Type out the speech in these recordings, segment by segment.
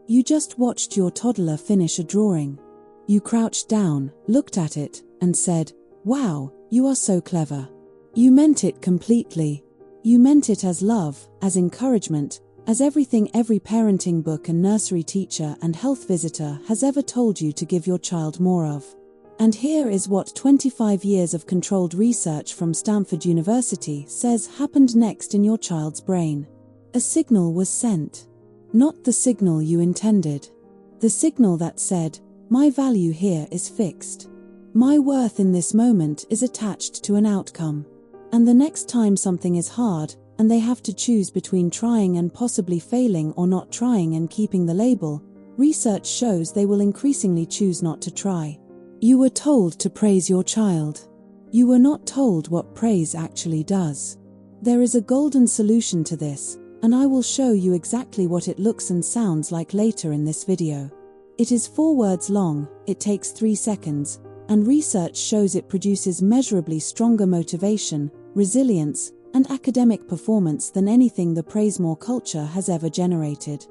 You just watched your toddler finish a drawing. You crouched down, looked at it, and said, "Wow, you are so clever." You meant it completely. You meant it as love, as encouragement, as everything every parenting book and nursery teacher and health visitor has ever told you to give your child more of. And here is what 25 years of controlled research from Stanford University says happened next in your child's brain. A signal was sent. Not the signal you intended. The signal that said, "My value here is fixed. My worth in this moment is attached to an outcome." And the next time something is hard, and they have to choose between trying and possibly failing or not trying and keeping the label, research shows they will increasingly choose not to try. You were told to praise your child. You were not told what praise actually does. There is a golden solution to this, and I will show you exactly what it looks and sounds like later in this video. It is 4 words long, it takes 3 seconds, and research shows it produces measurably stronger motivation, resilience, and academic performance than anything the praise more culture has ever generated.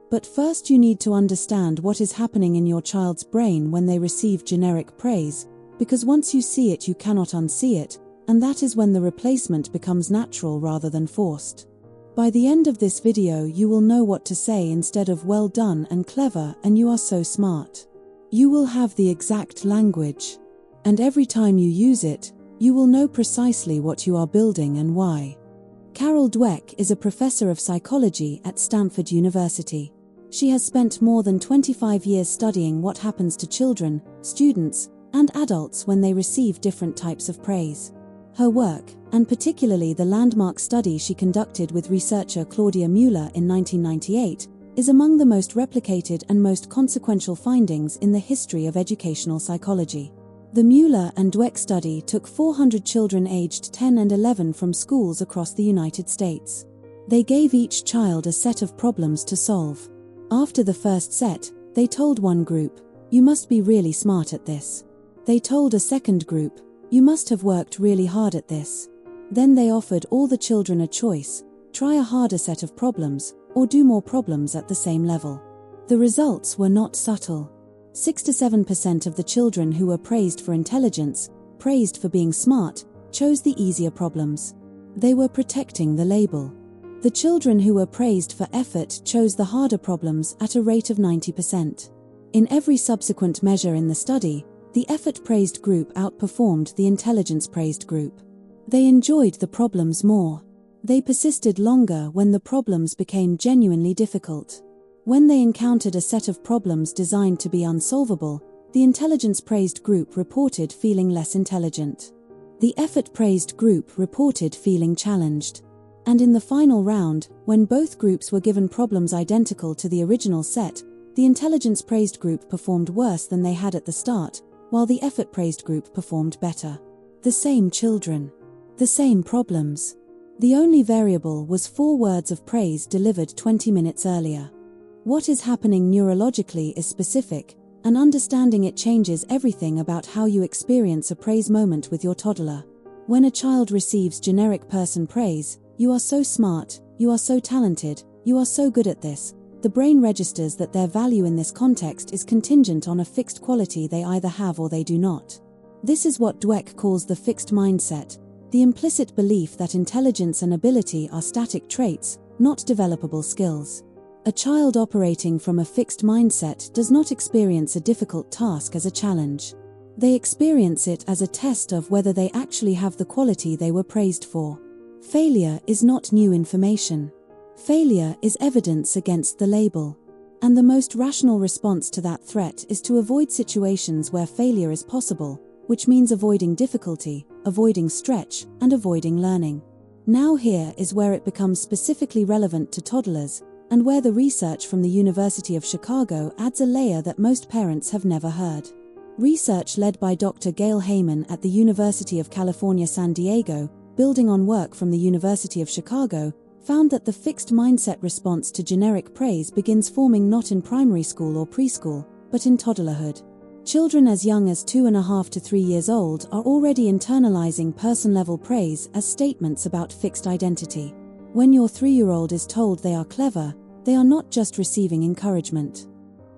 But first you need to understand what is happening in your child's brain when they receive generic praise, because once you see it you cannot unsee it, and that is when the replacement becomes natural rather than forced. By the end of this video you will know what to say instead of "well done" and "clever" and "you are so smart." You will have the exact language. And every time you use it, you will know precisely what you are building and why. Carol Dweck is a professor of psychology at Stanford University. She has spent more than 25 years studying what happens to children, students, and adults when they receive different types of praise. Her work, and particularly the landmark study she conducted with researcher Claudia Müller in 1998, is among the most replicated and most consequential findings in the history of educational psychology. The Müller and Dweck study took 400 children aged 10 and 11 from schools across the United States. They gave each child a set of problems to solve. After the first set, they told one group, "You must be really smart at this." They told a second group, "You must have worked really hard at this." Then they offered all the children a choice: try a harder set of problems, or do more problems at the same level. The results were not subtle. 6 to 7% of the children who were praised for intelligence, praised for being smart, chose the easier problems. They were protecting the label. The children who were praised for effort chose the harder problems at a rate of 90%. In every subsequent measure in the study, the effort-praised group outperformed the intelligence-praised group. They enjoyed the problems more. They persisted longer when the problems became genuinely difficult. When they encountered a set of problems designed to be unsolvable, the intelligence-praised group reported feeling less intelligent. The effort-praised group reported feeling challenged. And in the final round, when both groups were given problems identical to the original set, the intelligence-praised group performed worse than they had at the start, while the effort-praised group performed better. The same children. The same problems. The only variable was 4 words of praise delivered 20 minutes earlier. What is happening neurologically is specific, and understanding it changes everything about how you experience a praise moment with your toddler. When a child receives generic person praise, "You are so smart, you are so talented, you are so good at this," the brain registers that their value in this context is contingent on a fixed quality they either have or they do not. This is what Dweck calls the fixed mindset, the implicit belief that intelligence and ability are static traits, not developable skills. A child operating from a fixed mindset does not experience a difficult task as a challenge. They experience it as a test of whether they actually have the quality they were praised for. Failure is not new information. Failure is evidence against the label. And the most rational response to that threat is to avoid situations where failure is possible, which means avoiding difficulty, avoiding stretch, and avoiding learning. Now here is where it becomes specifically relevant to toddlers, and where the research from the University of Chicago adds a layer that most parents have never heard. Research led by Dr. Gail Heyman at the University of California, San Diego, building on work from the University of Chicago, found that the fixed mindset response to generic praise begins forming not in primary school or preschool, but in toddlerhood. Children as young as 2.5 to 3 years old are already internalizing person-level praise as statements about fixed identity. When your 3-year-old is told they are clever, They are not just receiving encouragement.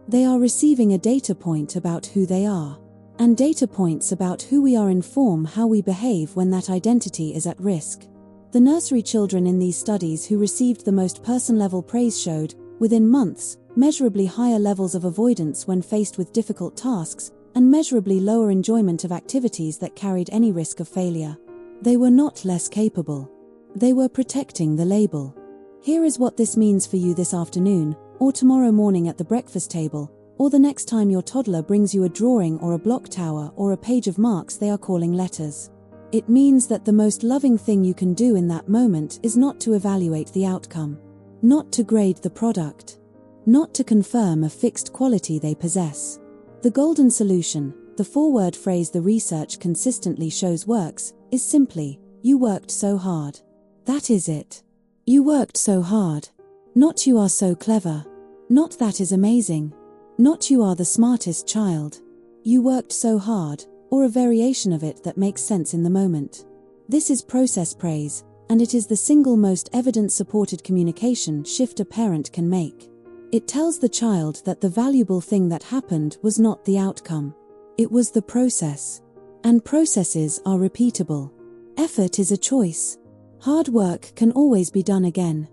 They are receiving a data point about who they are. And data points about who we are inform how we behave when that identity is at risk. The nursery children in these studies who received the most person-level praise showed, within months, measurably higher levels of avoidance when faced with difficult tasks, and measurably lower enjoyment of activities that carried any risk of failure. They were not less capable. They were protecting the label. Here is what this means for you this afternoon, or tomorrow morning at the breakfast table, or the next time your toddler brings you a drawing or a block tower or a page of marks they are calling letters. It means that the most loving thing you can do in that moment is not to evaluate the outcome, not to grade the product, not to confirm a fixed quality they possess. The golden solution, the four-word phrase the research consistently shows works, is simply, you worked so hard. That is it. You worked so hard. Not you are so clever. Not that is amazing. Not you are the smartest child. You worked so hard, or a variation of it that makes sense in the moment. This is process praise, and it is the single most evidence-supported communication shift a parent can make. It tells the child that the valuable thing that happened was not the outcome. It was the process. And processes are repeatable. Effort is a choice. Hard work can always be done again.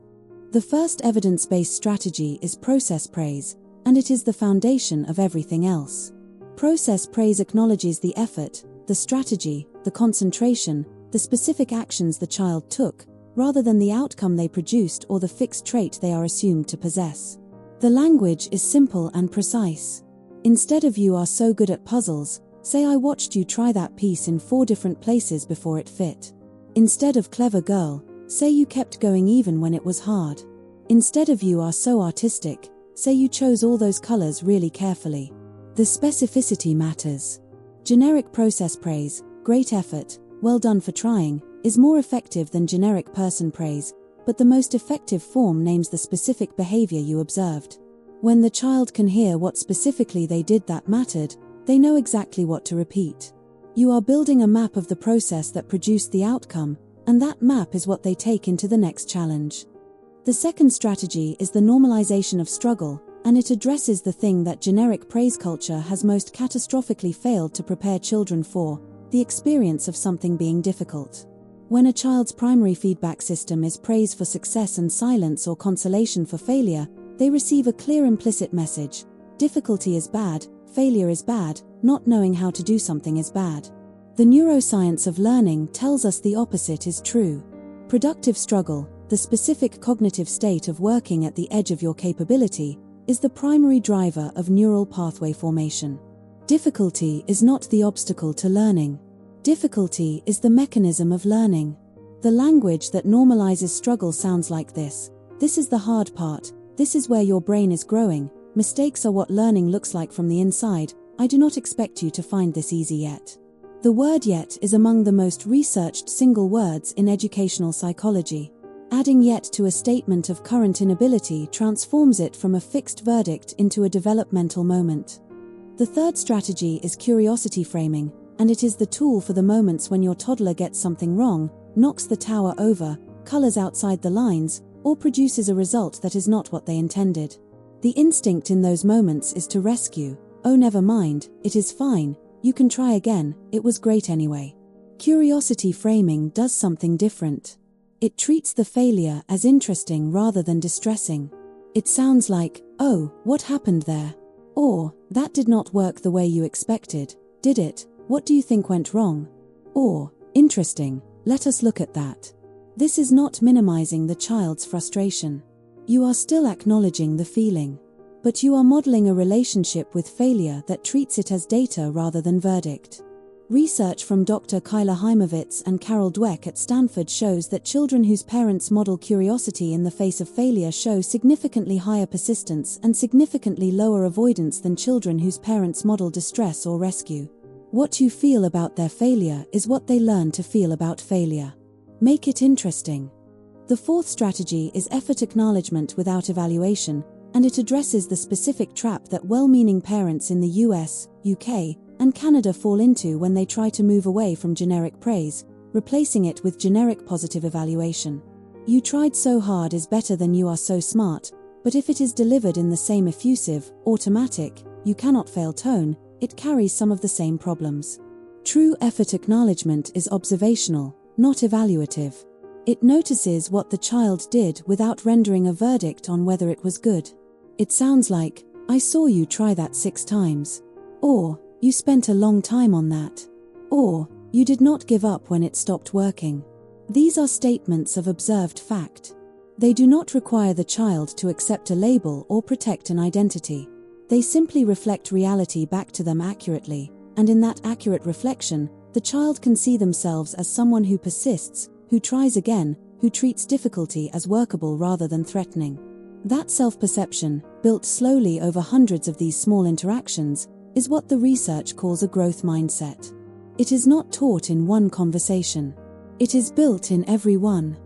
The first evidence-based strategy is process praise, and it is the foundation of everything else. Process praise acknowledges the effort, the strategy, the concentration, the specific actions the child took, rather than the outcome they produced or the fixed trait they are assumed to possess. The language is simple and precise. Instead of "you are so good at puzzles," say "I watched you try that piece in 4 different places before it fit." Instead of "clever girl," say "you kept going even when it was hard." Instead of "you are so artistic," say "you chose all those colors really carefully." The specificity matters. Generic process praise, "great effort, well done for trying," is more effective than generic person praise, but the most effective form names the specific behavior you observed. When the child can hear what specifically they did that mattered, they know exactly what to repeat. You are building a map of the process that produced the outcome, and that map is what they take into the next challenge. The second strategy is the normalization of struggle, and it addresses the thing that generic praise culture has most catastrophically failed to prepare children for, the experience of something being difficult. When a child's primary feedback system is praise for success and silence or consolation for failure, they receive a clear implicit message: difficulty is bad, failure is bad, not knowing how to do something is bad. The neuroscience of learning tells us the opposite is true. Productive struggle, the specific cognitive state of working at the edge of your capability, is the primary driver of neural pathway formation. Difficulty is not the obstacle to learning. Difficulty is the mechanism of learning. The language that normalizes struggle sounds like this: this is the hard part, this is where your brain is growing, mistakes are what learning looks like from the inside, I do not expect you to find this easy yet. The word "yet" is among the most researched single words in educational psychology. Adding "yet" to a statement of current inability transforms it from a fixed verdict into a developmental moment. The third strategy is curiosity framing, and it is the tool for the moments when your toddler gets something wrong, knocks the tower over, colors outside the lines, or produces a result that is not what they intended. The instinct in those moments is to rescue. "Oh, never mind, it is fine, you can try again, it was great anyway." Curiosity framing does something different. It treats the failure as interesting rather than distressing. It sounds like, "Oh, what happened there?" Or, "That did not work the way you expected, did it? What do you think went wrong?" Or, "Interesting, let us look at that." This is not minimizing the child's frustration. You are still acknowledging the feeling. But you are modeling a relationship with failure that treats it as data rather than verdict. Research from Dr. Kyla Heimovitz and Carol Dweck at Stanford shows that children whose parents model curiosity in the face of failure show significantly higher persistence and significantly lower avoidance than children whose parents model distress or rescue. What you feel about their failure is what they learn to feel about failure. Make it interesting. The fourth strategy is effort acknowledgement without evaluation, and it addresses the specific trap that well-meaning parents in the US, UK, and Canada fall into when they try to move away from generic praise, replacing it with generic positive evaluation. "You tried so hard" is better than "you are so smart," But if it is delivered in the same effusive, automatic, you cannot fail tone, it carries some of the same problems. True effort acknowledgement is observational, not evaluative. It notices what the child did without rendering a verdict on whether it was good. It sounds like, "I saw you try that 6 times." Or, "You spent a long time on that." Or, "You did not give up when it stopped working." These are statements of observed fact. They do not require the child to accept a label or protect an identity. They simply reflect reality back to them accurately, and in that accurate reflection, the child can see themselves as someone who persists, who tries again, who treats difficulty as workable rather than threatening. That self-perception, built slowly over hundreds of these small interactions, is what the research calls a growth mindset. It is not taught in one conversation. It is built in every one.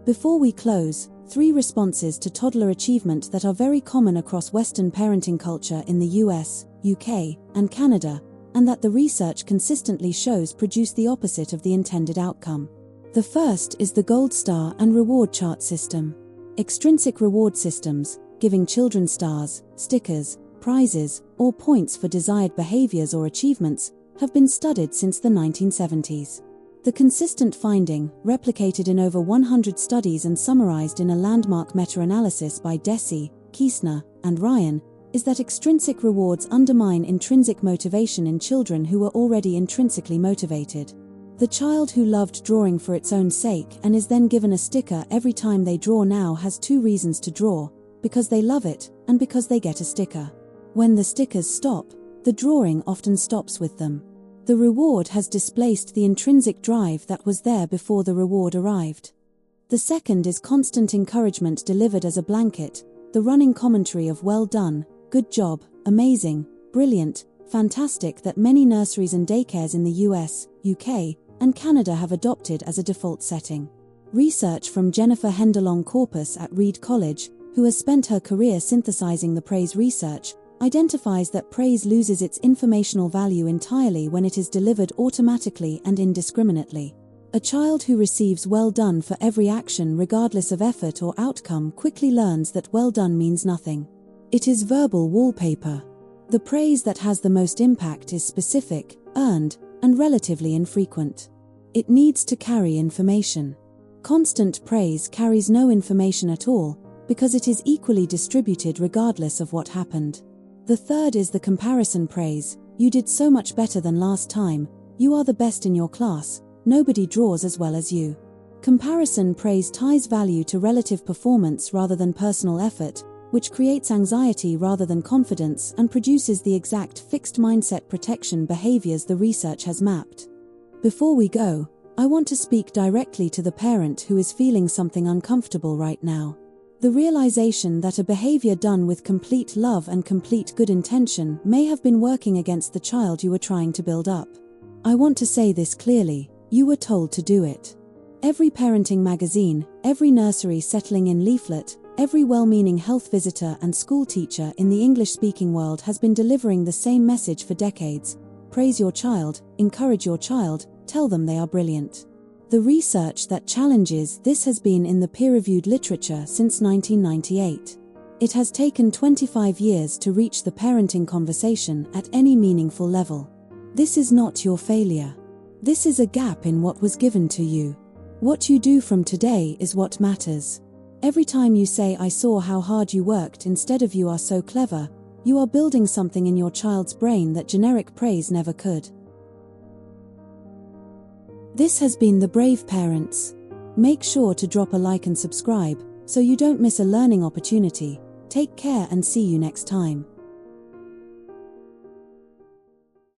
Before we close, 3 responses to toddler achievement that are very common across Western parenting culture in the US, UK, and Canada, and that the research consistently shows produce the opposite of the intended outcome. The first is the gold star and reward chart system. Extrinsic reward systems, giving children stars, stickers, prizes, or points for desired behaviors or achievements, have been studied since the 1970s. The consistent finding, replicated in over 100 studies and summarized in a landmark meta-analysis by Deci, Kiesner, and Ryan, is that extrinsic rewards undermine intrinsic motivation in children who are already intrinsically motivated. The child who loved drawing for its own sake and is then given a sticker every time they draw now has 2 reasons to draw, because they love it, and because they get a sticker. When the stickers stop, the drawing often stops with them. The reward has displaced the intrinsic drive that was there before the reward arrived. The second is constant encouragement delivered as a blanket, the running commentary of "well done," "good job," "amazing," "brilliant," "fantastic" that many nurseries and daycares in the US, UK, and Canada have adopted as a default setting. Research from Jennifer Hendelong-Corpus at Reed College, who has spent her career synthesizing the praise research, identifies that praise loses its informational value entirely when it is delivered automatically and indiscriminately. A child who receives "well done" for every action regardless of effort or outcome quickly learns that "well done" means nothing. It is verbal wallpaper. The praise that has the most impact is specific, earned, and relatively infrequent. It needs to carry information. Constant praise carries no information at all, because it is equally distributed regardless of what happened. The third is the comparison praise. "You did so much better than last time," "You are the best in your class," "Nobody draws as well as you." Comparison praise ties value to relative performance rather than personal effort, which creates anxiety rather than confidence and produces the exact fixed mindset protection behaviors the research has mapped. Before we go, I want to speak directly to the parent who is feeling something uncomfortable right now. The realization that a behavior done with complete love and complete good intention may have been working against the child you were trying to build up. I want to say this clearly: you were told to do it. Every parenting magazine, every nursery settling in leaflet, every well-meaning health visitor and school teacher in the English-speaking world has been delivering the same message for decades. Praise your child, encourage your child, tell them they are brilliant. The research that challenges this has been in the peer-reviewed literature since 1998. It has taken 25 years to reach the parenting conversation at any meaningful level. This is not your failure. This is a gap in what was given to you. What you do from today is what matters. Every time you say "I saw how hard you worked" instead of "you are so clever," you are building something in your child's brain that generic praise never could. This has been The Brave Parents. Make sure to drop a like and subscribe, so you don't miss a learning opportunity. Take care and see you next time.